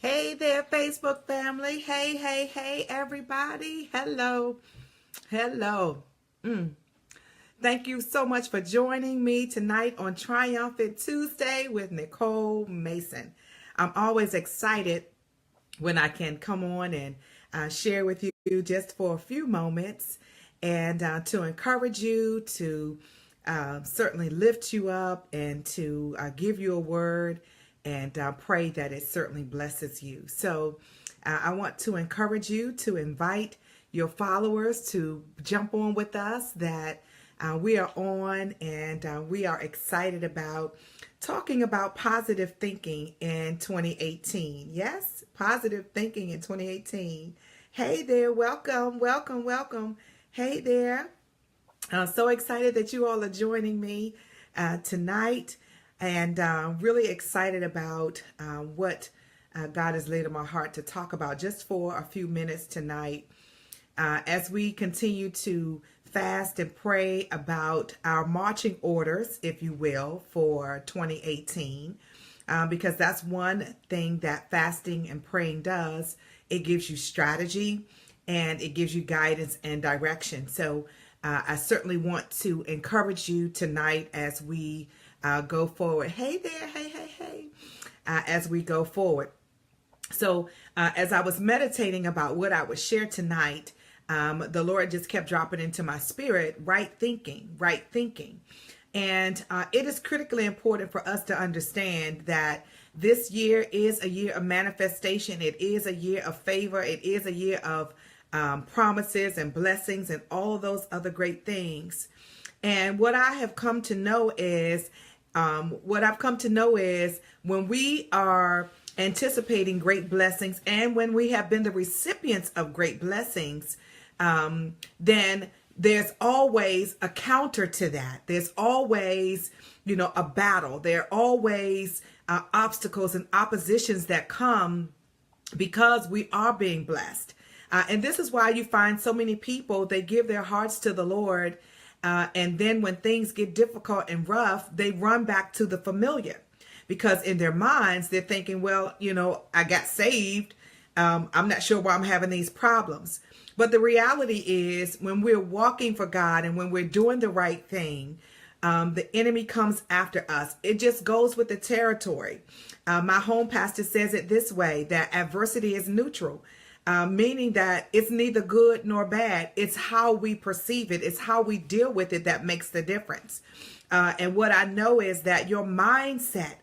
Hey there, Facebook family. Hey, hey, hey, everybody. Hello. Hello. Thank you so much for joining me tonight on Triumphant Tuesday with Nicole Mason. I'm always excited when I can come on and share with you just for a few moments and to encourage you, to certainly lift you up, and to give you a word and pray that it certainly blesses you. So I want to encourage you to invite your followers to jump on with us, that we are on, and we are excited about talking about positive thinking in 2018. Yes, positive thinking in 2018. Hey there, welcome, welcome, welcome. Hey there. So excited that you all are joining me tonight, and really excited about what God has laid on my heart to talk about just for a few minutes tonight as we continue to fast and pray about our marching orders, if you will, for 2018, because that's one thing that fasting and praying does. It gives you strategy and it gives you guidance and direction. So I certainly want to encourage you tonight as we go forward. Hey there, hey, hey, hey, as we go forward. So as I was meditating about what I would share tonight, the Lord just kept dropping into my spirit, right thinking, right thinking. And it is critically important for us to understand that this year is a year of manifestation. It is a year of favor. It is a year of promises and blessings and all of those other great things. And what I have come to know is, when we are anticipating great blessings, and when we have been the recipients of great blessings, then there's always a counter to that. There's always, a battle. There are always obstacles and oppositions that come because we are being blessed. And this is why you find so many people, they give their hearts to the Lord, and then when things get difficult and rough, they run back to the familiar. Because in their minds, they're thinking, well, I got saved. I'm not sure why I'm having these problems. But the reality is, when we're walking for God and when we're doing the right thing, the enemy comes after us. It just goes with the territory. My home pastor says it this way, that adversity is neutral, meaning that it's neither good nor bad. It's how we perceive it. It's how we deal with it that makes the difference. And what I know is that your mindset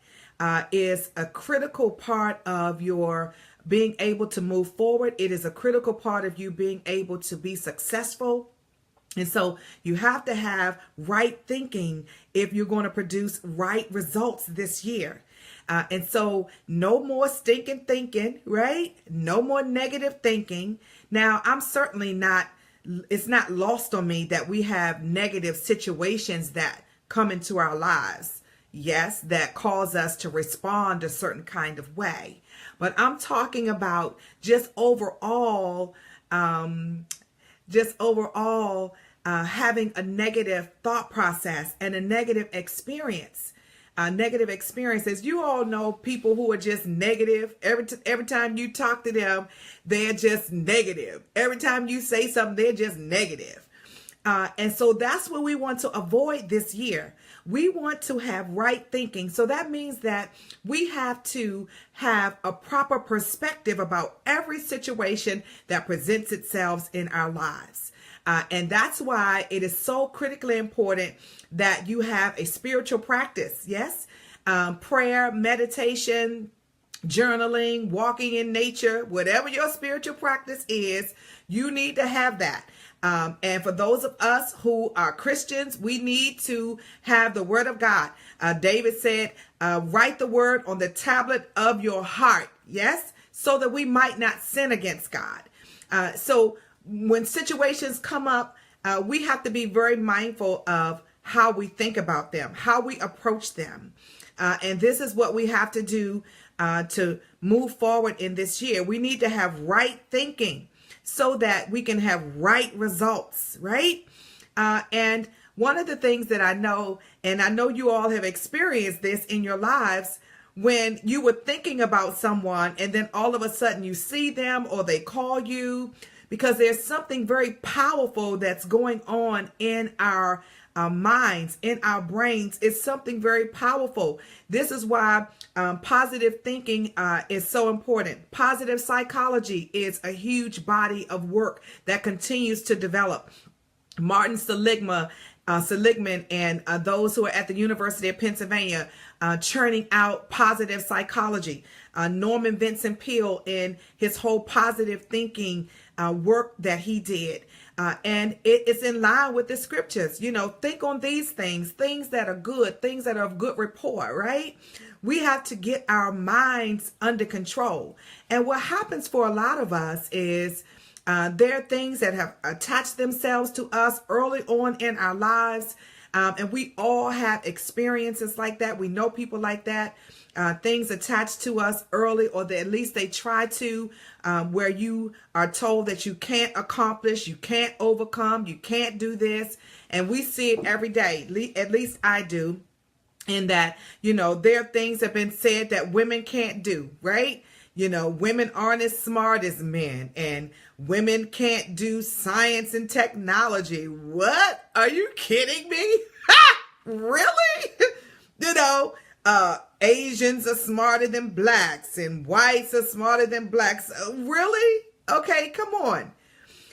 is a critical part of your being able to move forward. It is a critical part of you being able to be successful. And so you have to have right thinking if you're going to produce right results this year. And so no more stinking thinking, right? No more negative thinking. Now, it's not lost on me that we have negative situations that come into our lives. Yes, that cause us to respond a certain kind of way. But I'm talking about just overall having a negative thought process and a negative experience. Negative experiences. You all know people who are just negative. Every time you talk to them, they're just negative. Every time you say something, they're just negative. And so that's what we want to avoid this year. We want to have right thinking. So that means that we have to have a proper perspective about every situation that presents itself in our lives. And that's why it is so critically important that you have a spiritual practice. Yes. Prayer, meditation, journaling, walking in nature, whatever your spiritual practice is, you need to have that. And for those of us who are Christians, we need to have the word of God. David said, write the word on the tablet of your heart. Yes. So that we might not sin against God. So when situations come up, we have to be very mindful of how we think about them, how we approach them. And this is what we have to do to move forward in this year. We need to have right thinking so that we can have right results, right? And one of the things that I know, and I know you all have experienced this in your lives, when you were thinking about someone and then all of a sudden you see them or they call you, because there's something very powerful that's going on in our minds, in our brains. It's something very powerful. This is why positive thinking is so important. Positive psychology is a huge body of work that continues to develop. Martin Seligman and those who are at the University of Pennsylvania churning out positive psychology. Norman Vincent Peale in his whole positive thinking work that he did. And it's in line with the scriptures. Think on these things that are good, things that are of good rapport, right? We have to get our minds under control. And what happens for a lot of us is there are things that have attached themselves to us early on in our lives. And we all have experiences like that. We know people like that. Things attached to us early, or at least they try to, where you are told that you can't accomplish, you can't overcome, you can't do this. And we see it every day. At least I do. In that, there are things that have been said that women can't do, right? Women aren't as smart as men, and women can't do science and technology. What? Are you kidding me? Really? Asians are smarter than blacks, and whites are smarter than blacks. Really? Okay, come on.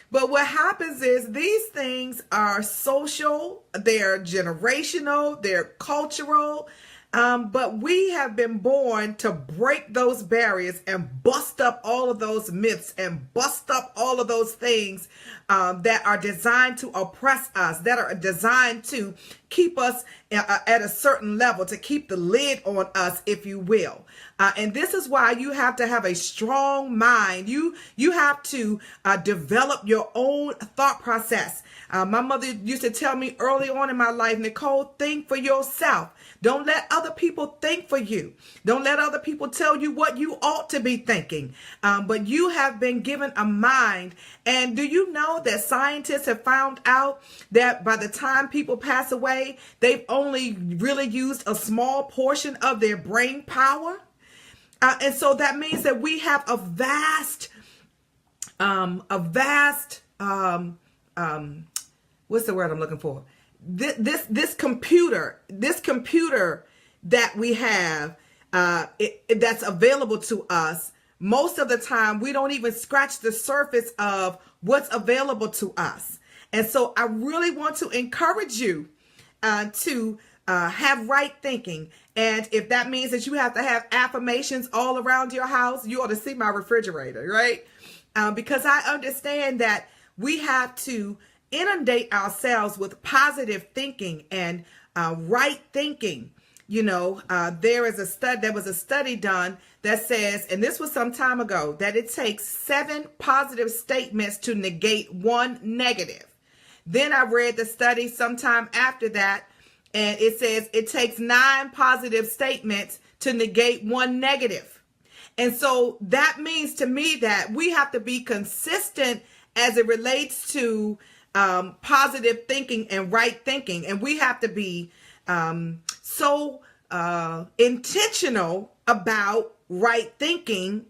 But what happens is these things are social, they're generational, they're cultural. But we have been born to break those barriers and bust up all of those myths and bust up all of those things that are designed to oppress us, that are designed to keep us at a certain level, to keep the lid on us, if you will. And this is why you have to have a strong mind. You have to develop your own thought process. My mother used to tell me early on in my life, Nicole, think for yourself. Don't let other people think for you. Don't let other people tell you what you ought to be thinking. But you have been given a mind. And do you know that scientists have found out that by the time people pass away, they've only really used a small portion of their brain power? And so that means that we have a vast, what's the word I'm looking for? This computer that we have, that's available to us. Most of the time, we don't even scratch the surface of what's available to us. And so I really want to encourage you to have right thinking. And if that means that you have to have affirmations all around your house, you ought to see my refrigerator, right? Because I understand that we have to inundate ourselves with positive thinking and right thinking. There was a study done that says, and this was some time ago, that it takes 7 positive statements to negate 1 negative. Then I read the study sometime after that, and it says it takes 9 positive statements to negate 1 negative. And so that means to me that we have to be consistent as it relates to positive thinking and right thinking. And we have to be so intentional about right thinking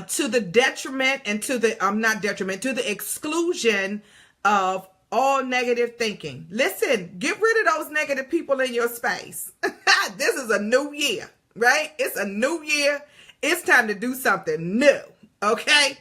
to the detriment and to the exclusion of all negative thinking. Listen, get rid of those negative people in your space. This is a new year, right? It's a new year. It's time to do something new, okay?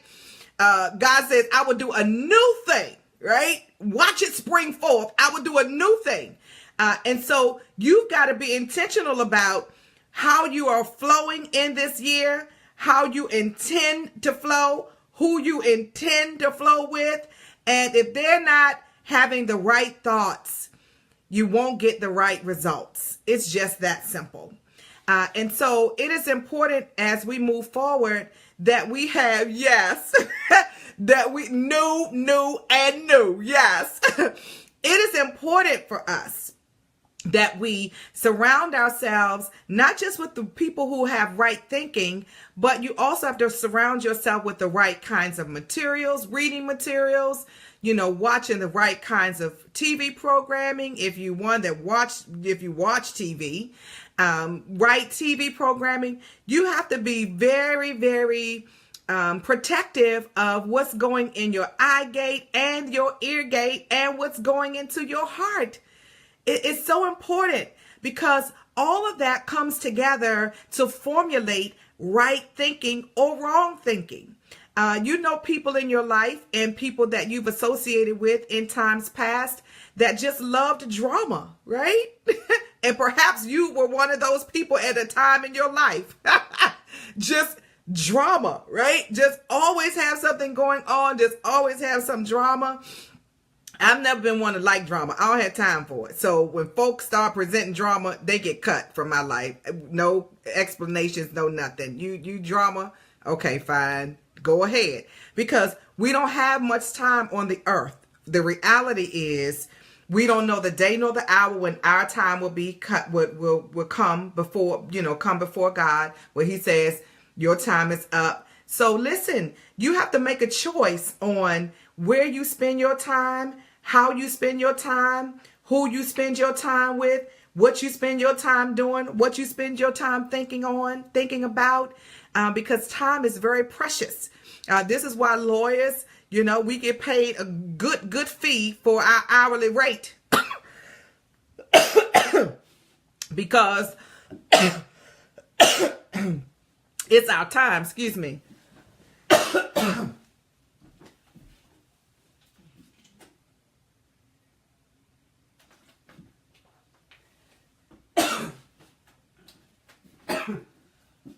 God says, I will do a new thing, right? Watch it spring forth. I will do a new thing. And so you've got to be intentional about how you are flowing in this year, how you intend to flow, who you intend to flow with. And if they're not having the right thoughts, you won't get the right results. It's just that simple. And so it is important as we move forward that we have, yes, that we new, and new. Yes. It is important for us that we surround ourselves not just with the people who have right thinking, but you also have to surround yourself with the right kinds of materials, reading materials, watching the right kinds of TV programming. If you watch TV, right TV programming, you have to be very, very protective of what's going in your eye gate and your ear gate and what's going into your heart. It's so important because all of that comes together to formulate right thinking or wrong thinking. People in your life and people that you've associated with in times past that just loved drama, right? And perhaps you were one of those people at a time in your life. Just drama, right? Just always have something going on. Just always have some drama. I've never been one to like drama. I don't have time for it. So when folks start presenting drama, they get cut from my life. No explanations, no nothing. You drama, okay, fine. Go ahead. Because we don't have much time on the earth. The reality is we don't know the day nor the hour when our time will be cut, will come before God, where he says, your time is up. So listen, you have to make a choice on where you spend your time, how you spend your time, who you spend your time with, what you spend your time doing, what you spend your time thinking about, because time is very precious. This is why lawyers, we get paid a good fee for our hourly rate. Because it's our time, excuse me.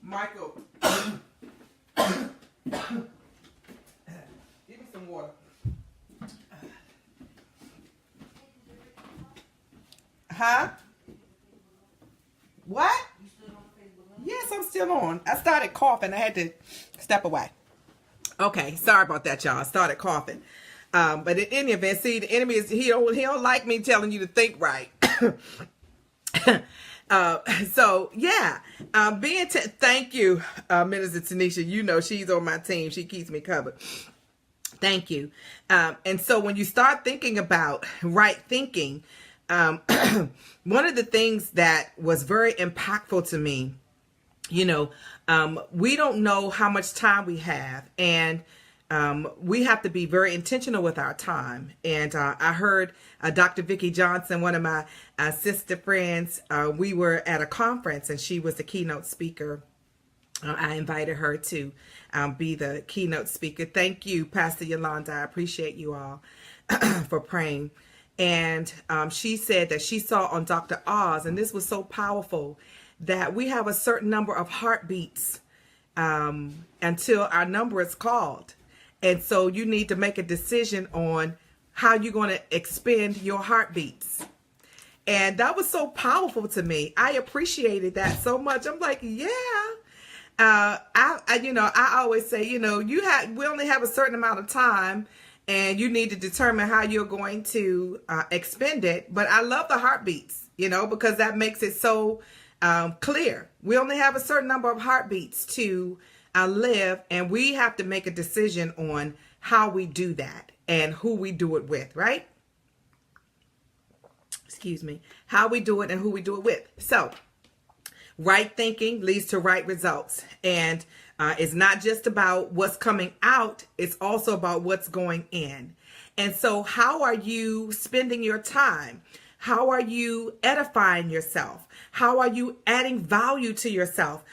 Michael, give me some water. Huh? What? Yes, I'm still on. I started coughing. I had to step away. Okay, sorry about that, y'all. I started coughing. But in any event, see, the enemy is he don't like me telling you to think right. So yeah, thank you, Minister Tanisha. She's on my team. She keeps me covered. Thank you. And so when you start thinking about right thinking, one of the things that was very impactful to me, we don't know how much time we have, and we have to be very intentional with our time. And I heard Dr. Vicki Johnson, one of my sister friends, we were at a conference and she was the keynote speaker. I invited her to be the keynote speaker. Thank you, Pastor Yolanda. I appreciate you all for praying. And she said that she saw on Dr. Oz, and this was so powerful, that we have a certain number of heartbeats until our number is called. And so you need to make a decision on how you're going to expend your heartbeats. And that was so powerful to me. I appreciated that so much. I'm like, yeah. I always say, we only have a certain amount of time, and you need to determine how you're going to expend it. But I love the heartbeats, because that makes it so clear. We only have a certain number of heartbeats to live, and we have to make a decision on how we do that and who we do it with, right? Excuse me. How we do it and who we do it with. So, right thinking leads to right results. And it's not just about what's coming out, it's also about what's going in. And so how are you spending your time? How are you edifying yourself? How are you adding value to yourself?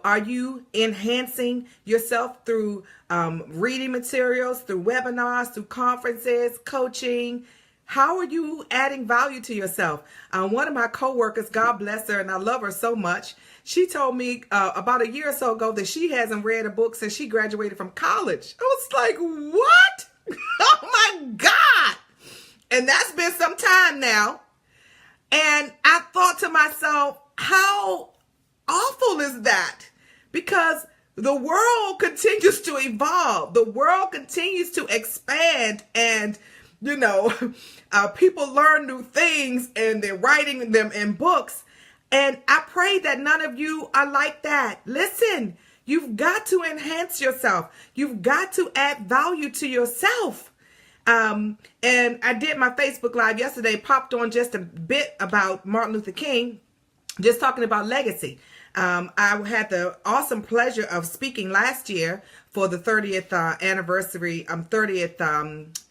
Are you enhancing yourself through reading materials, through webinars, through conferences, coaching? How are you adding value to yourself? One of my coworkers, God bless her, and I love her so much, she told me about a year or so ago that she hasn't read a book since she graduated from college. I was like, what? Oh my God. And that's been some time now. And I thought to myself, how awful is that? Because the world continues to evolve. The world continues to expand. And People learn new things and they're writing them in books. And I pray that none of you are like that. Listen, you've got to enhance yourself. You've got to add value to yourself. And I did my Facebook Live yesterday, popped on just a bit about Martin Luther King, just talking about legacy. I had the awesome pleasure of speaking last year for the 30th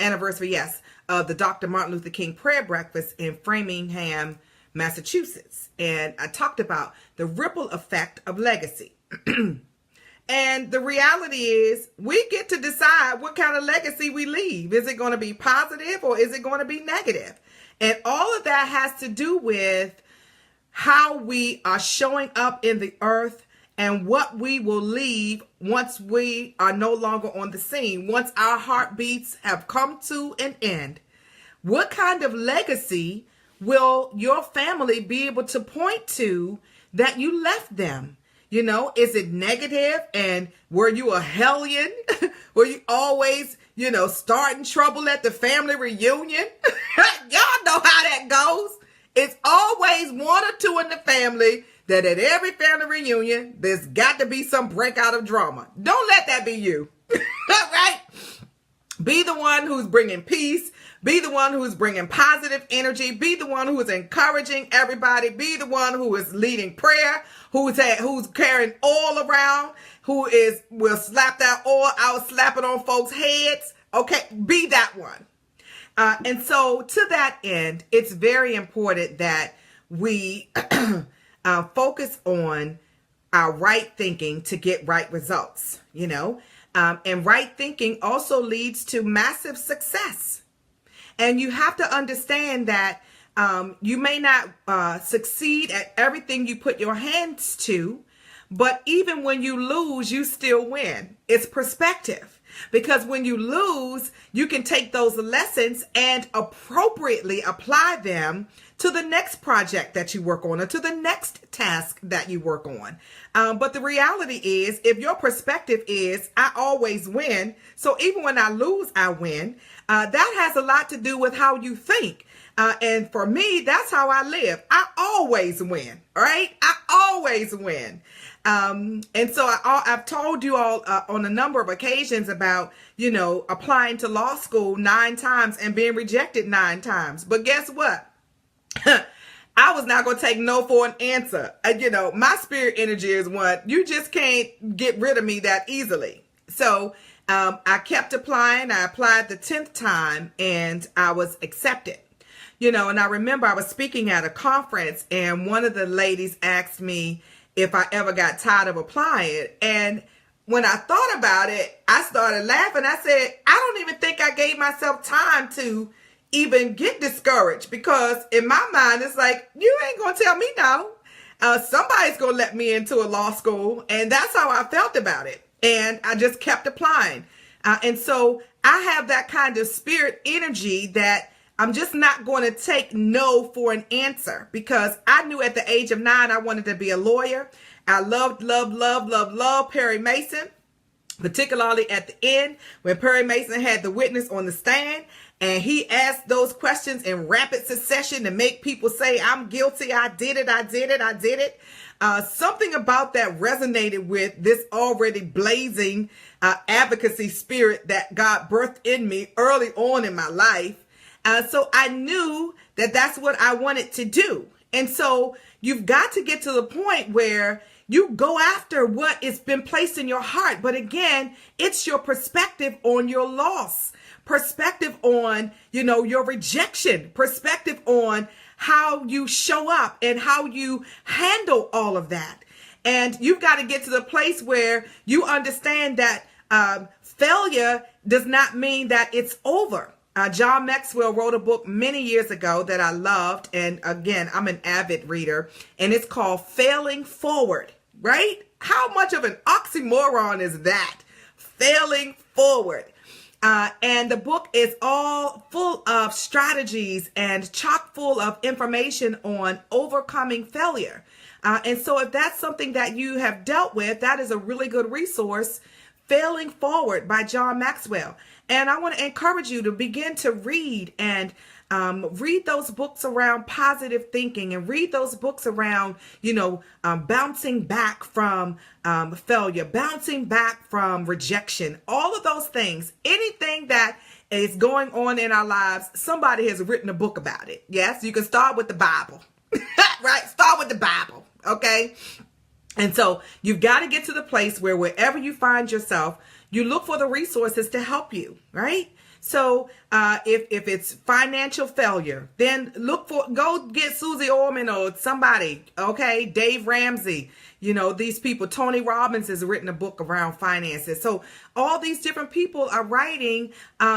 anniversary, yes, of the Dr. Martin Luther King prayer breakfast in Framingham, Massachusetts. And I talked about the ripple effect of legacy. And the reality is we get to decide what kind of legacy we leave. Is it going to be positive or is it going to be negative? And all of that has to do with how we are showing up in the earth and what we will leave once we are no longer on the scene, once our heartbeats have come to an end. What kind of legacy will your family be able to point to that you left them? Is it negative? And were you a hellion? Were you always, starting trouble at the family reunion? Y'all know how that goes. It's always one or two in the family that at every family reunion, there's got to be some breakout of drama. Don't let that be you. Right? Be the one who's bringing peace. Be the one who's bringing positive energy. Be the one who is encouraging everybody. Be the one who is leading prayer, who's carrying oil around, will slap that oil out, slap it on folks' heads. Okay, be that one. And so to that end, it's very important that we focus on our right thinking to get right results, and right thinking also leads to massive success. And you have to understand that you may not succeed at everything you put your hands to, but even when you lose, you still win. It's perspective. Because when you lose, you can take those lessons and appropriately apply them to the next project that you work on or to the next task that you work on. But the reality is, if your perspective is, I always win, so even when I lose, I win, that has a lot to do with how you think. And for me, that's how I live. I always win, right? I always win. And so I've told you all on a number of occasions about, applying to law school 9 times and being rejected 9 times. But guess what? I was not going to take no for an answer. My spirit energy is one. You just can't get rid of me that easily. So I kept applying. I applied the 10th time and I was accepted. And I remember I was speaking at a conference and one of the ladies asked me if I ever got tired of applying. And when I thought about it, I started laughing. I said, I don't even think I gave myself time to even get discouraged, because in my mind, it's like, you ain't going to tell me no. Somebody's going to let me into a law school. And that's how I felt about it. And I just kept applying. And so I have that kind of spirit energy that I'm just not going to take no for an answer, because I knew at the age of 9 I wanted to be a lawyer. I loved Perry Mason, particularly at the end when Perry Mason had the witness on the stand and he asked those questions in rapid succession to make people say, I'm guilty, I did it. Something about that resonated with this already blazing advocacy spirit that God birthed in me early on in my life. So I knew that that's what I wanted to do. And so you've got to get to the point where you go after what has been placed in your heart. But again, it's your perspective on your loss, perspective on, your rejection, perspective on how you show up and how you handle all of that. And you've got to get to the place where you understand that failure does not mean that it's over. John Maxwell wrote a book many years ago that I loved. And again, I'm an avid reader, and it's called Failing Forward, right? How much of an oxymoron is that? Failing forward. And the book is all full of strategies and chock full of information on overcoming failure. And so if that's something that you have dealt with, that is a really good resource. Failing Forward by John Maxwell. And I want to encourage you to begin to read and read those books around positive thinking, and read those books around, bouncing back from failure, bouncing back from rejection, all of those things. Anything that is going on in our lives, somebody has written a book about it. Yes, you can start with the Bible, right? Start with the Bible, okay? And so you've got to get to the place where wherever you find yourself, you look for the resources to help you, right? So if it's financial failure, then go get Susie Orman or somebody, okay? Dave Ramsey, these people. Tony Robbins has written a book around finances. So all these different people are writing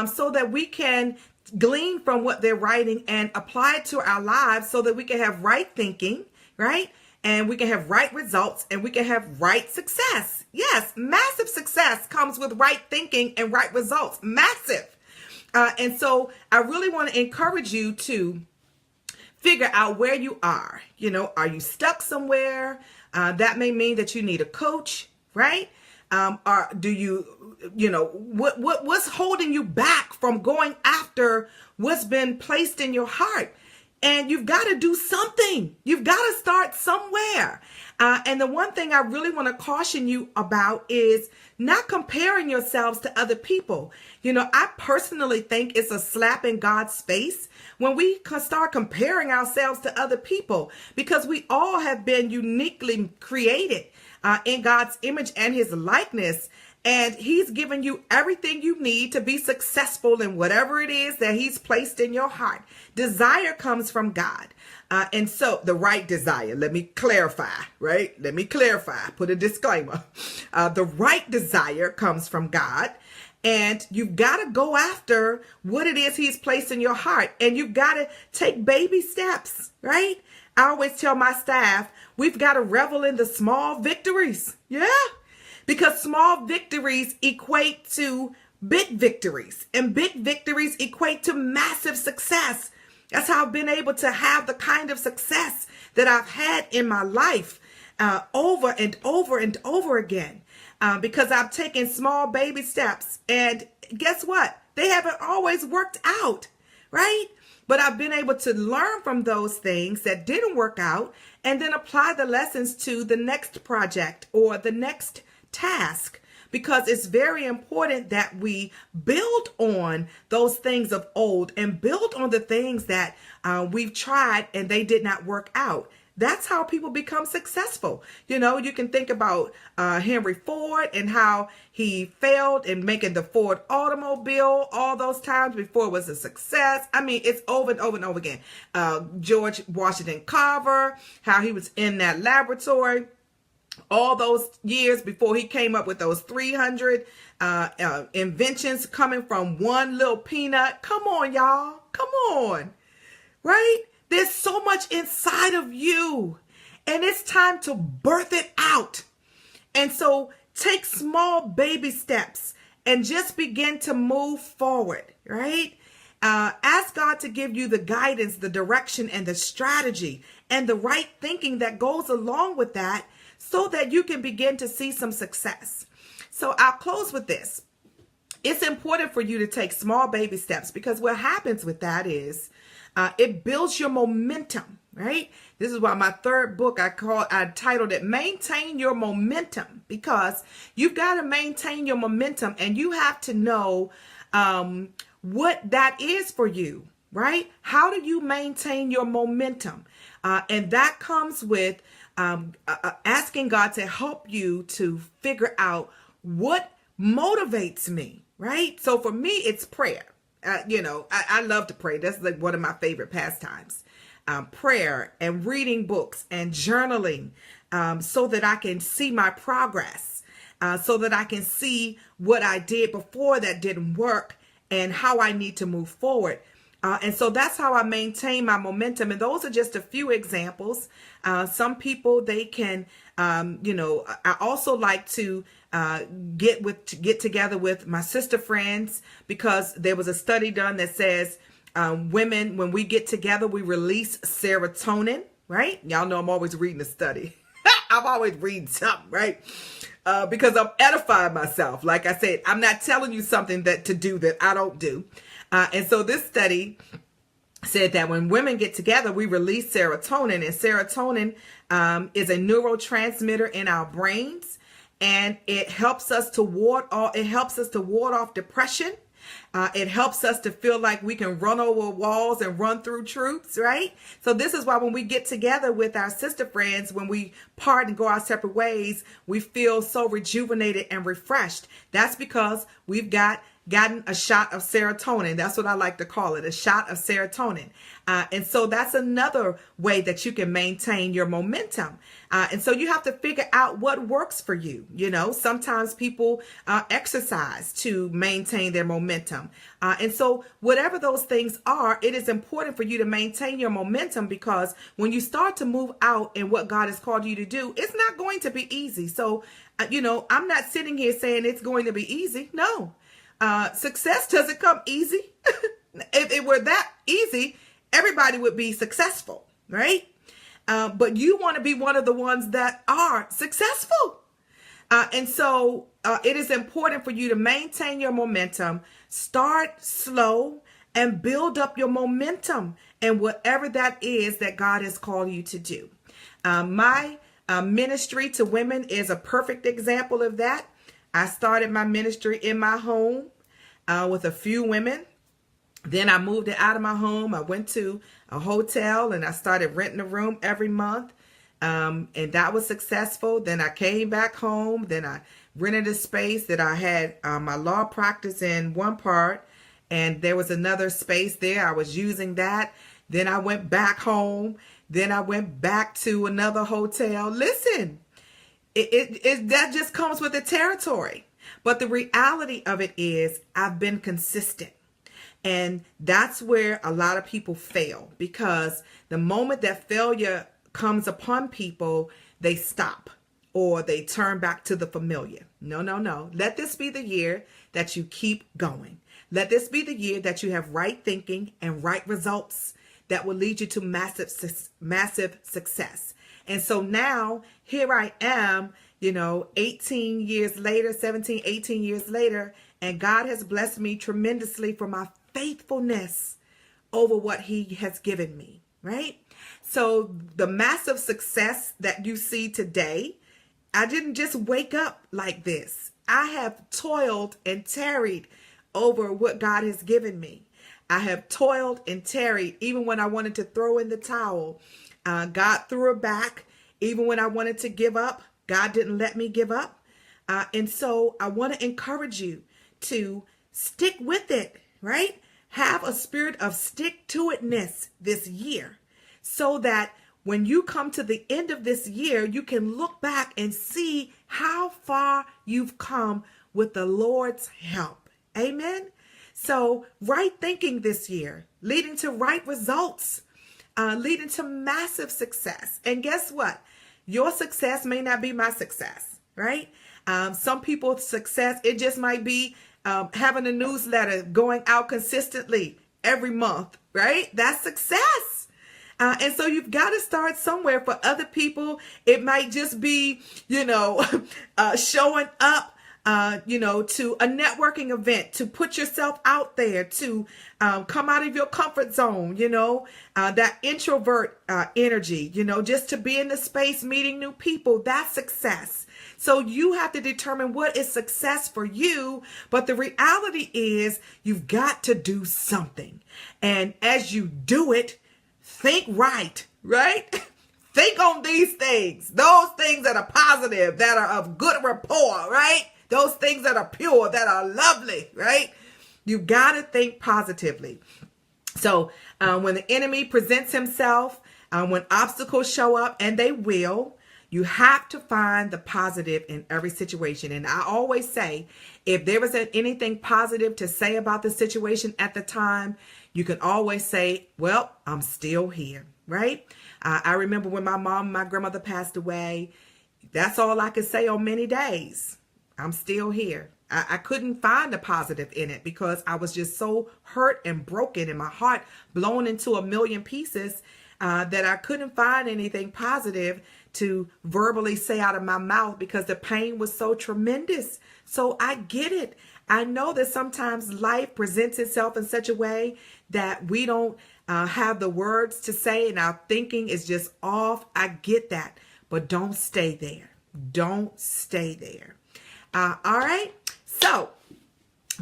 so that we can glean from what they're writing and apply it to our lives so that we can have right thinking, right? And we can have right results, and we can have right success. Yes, massive success comes with right thinking and right results. Massive. And so I really want to encourage you to figure out where you are. Are you stuck somewhere? That may mean that you need a coach, right? Or do you, what's holding you back from going after what's been placed in your heart? And you've got to do something. You've got to start somewhere. And the one thing I really want to caution you about is not comparing yourselves to other people. I personally think it's a slap in God's face when we start comparing ourselves to other people, because we all have been uniquely created in God's image and his likeness. And he's given you everything you need to be successful in whatever it is that he's placed in your heart. Desire comes from God. And so the right desire, let me clarify, right? Let me clarify, put a disclaimer. The right desire comes from God. And you've got to go after what it is he's placed in your heart. And you've got to take baby steps, right? I always tell my staff, we've got to revel in the small victories. Yeah. Because small victories equate to big victories, and big victories equate to massive success. That's how I've been able to have the kind of success that I've had in my life over and over and over again, because I've taken small baby steps. And guess what? They haven't always worked out, right? But I've been able to learn from those things that didn't work out and then apply the lessons to the next project or the next task, because it's very important that we build on those things of old and build on the things that we've tried and they did not work out. That's how people become successful. You can think about Henry Ford and how he failed in making the Ford automobile all those times before it was a success. I mean, it's over and over and over again. George Washington Carver, how he was in that laboratory all those years before he came up with those 300 inventions coming from one little peanut. Come on, y'all. Come on. Right? There's so much inside of you, and it's time to birth it out. And so take small baby steps and just begin to move forward, right? Ask God to give you the guidance, the direction, and the strategy, and the right thinking that goes along with that, so that you can begin to see some success. So I'll close with this. It's important for you to take small baby steps, because what happens with that is it builds your momentum, right? This is why my third book, I titled it Maintain Your Momentum, because you've got to maintain your momentum, and you have to know what that is for you, right? How do you maintain your momentum? And that comes with asking God to help you to figure out what motivates me, right? So for me, it's prayer. I love to pray. That's like one of my favorite pastimes. Prayer and reading books and journaling, so that I can see my progress, so that I can see what I did before that didn't work and how I need to move forward. And so that's how I maintain my momentum. And those are just a few examples. Some people, they can, I also like to get together with my sister friends, because there was a study done that says women, when we get together, we release serotonin, right? Y'all know I'm always reading a study. I'm always reading something, right? because I'm edifying myself. Like I said, I'm not telling you something to do that I don't do. And so this study said that when women get together, we release serotonin, and serotonin is a neurotransmitter in our brains, and it helps us to ward off depression. It helps us to feel like we can run over walls and run through troops, right? So this is why when we get together with our sister friends, when we part and go our separate ways, we feel so rejuvenated and refreshed. That's because we've gotten a shot of serotonin. That's what I like to call it, a shot of serotonin. And so that's another way that you can maintain your momentum. And so you have to figure out what works for you. You know, sometimes people exercise to maintain their momentum. And so whatever those things are, it is important for you to maintain your momentum, because when you start to move out in what God has called you to do, it's not going to be easy. So, I'm not sitting here saying it's going to be easy. No. Success doesn't come easy. If it were that easy, everybody would be successful, right? But you want to be one of the ones that are successful. And so it is important for you to maintain your momentum, start slow, and build up your momentum in whatever that is that God has called you to do. My ministry to women is a perfect example of that. I started my ministry in my home with a few women. Then I moved it out of my home. I went to a hotel and I started renting a room every month. And that was successful. Then I came back home. Then I rented a space that I had my law practice in one part. And there was another space there. I was using that. Then I went back home. Then I went back to another hotel. Listen. That just comes with the territory. But the reality of it is I've been consistent. And that's where a lot of people fail, because the moment that failure comes upon people, they stop or they turn back to the familiar. No. Let this be the year that you keep going. Let this be the year that you have right thinking and right results that will lead you to massive success. And so now here I am, 18 years later, 17, 18 years later, and God has blessed me tremendously for my faithfulness over what he has given me, right? So the massive success that you see today, I didn't just wake up like this. I have toiled and tarried over what God has given me. I have toiled and tarried even when I wanted to throw in the towel. God threw it back. Even when I wanted to give up, God didn't let me give up. And so I want to encourage you to stick with it, right? Have a spirit of stick-to-itness this year, so that when you come to the end of this year, you can look back and see how far you've come with the Lord's help. Amen. So right thinking this year, leading to right results, leading to massive success. And guess what? Your success may not be my success, right? Some people's success, it just might be having a newsletter going out consistently every month, right? That's success. And so you've got to start somewhere. For other people, it might just be, showing up, to a networking event, to put yourself out there, to come out of your comfort zone, that introvert energy, just to be in the space, meeting new people. That's success. So you have to determine what is success for you. But the reality is you've got to do something. And as you do it, think right? Think on these things, those things that are positive, that are of good rapport, right? Those things that are pure, that are lovely, right? You got to think positively. So when the enemy presents himself, when obstacles show up, and they will, you have to find the positive in every situation. And I always say, if there was anything positive to say about the situation at the time, you can always say, well, I'm still here, right? I remember when my mom and my grandmother passed away, that's all I could say on many days. I'm still here. I couldn't find the positive in it because I was just so hurt and broken and my heart blown into a million pieces that I couldn't find anything positive to verbally say out of my mouth because the pain was so tremendous. So I get it. I know that sometimes life presents itself in such a way that we don't have the words to say and our thinking is just off. I get that, but don't stay there. Don't stay there. All right. So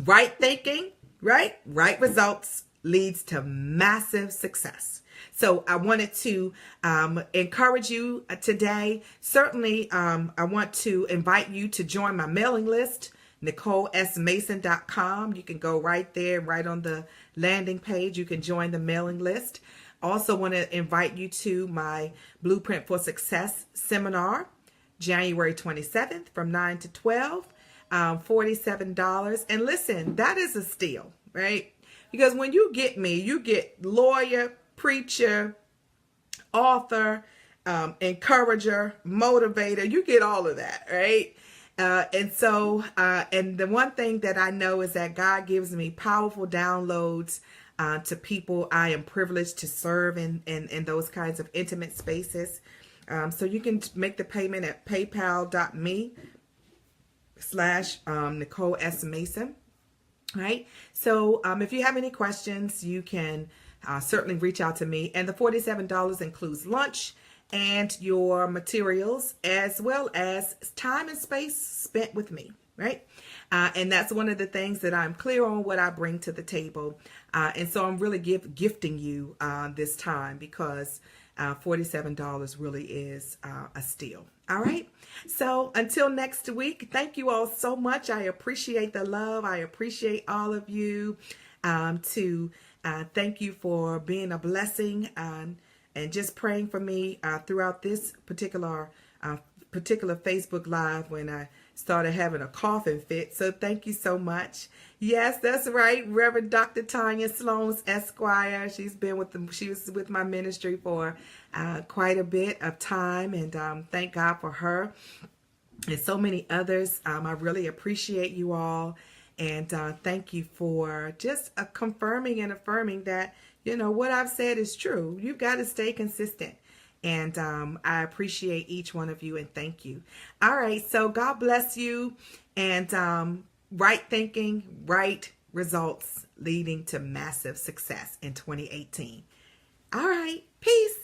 right thinking, right results leads to massive success. So I wanted to encourage you today. Certainly, I want to invite you to join my mailing list, NicoleSMason.com. You can go right there, right on the landing page. You can join the mailing list. Also want to invite you to my Blueprint for Success seminar, January 27th from 9 to 12, $47. And listen, that is a steal, right? Because when you get me, you get lawyer, preacher, author, encourager, motivator. You get all of that, right? And the one thing that I know is that God gives me powerful downloads to people I am privileged to serve in those kinds of intimate spaces. So you can make the payment at paypal.me/Nicole S. Mason. Right. So if you have any questions, you can certainly reach out to me. And the $47 includes lunch and your materials, as well as time and space spent with me. Right. And that's one of the things that I'm clear on what I bring to the table. And so I'm really gifting you this time because $47 really is a steal. All right. So until next week, thank you all so much. I appreciate the love. I appreciate all of you. Thank you for being a blessing and just praying for me throughout this particular Facebook Live when I started having a coughing fit. So thank you so much. Yes, that's right. Reverend Dr. Tanya Sloan, Esquire. She was with my ministry for quite a bit of time, and thank God for her and so many others. I really appreciate you all, and thank you for just confirming and affirming that, what I've said is true. You've got to stay consistent. And I appreciate each one of you and thank you. All right. So God bless you. And right thinking, right results leading to massive success in 2018. All right. Peace.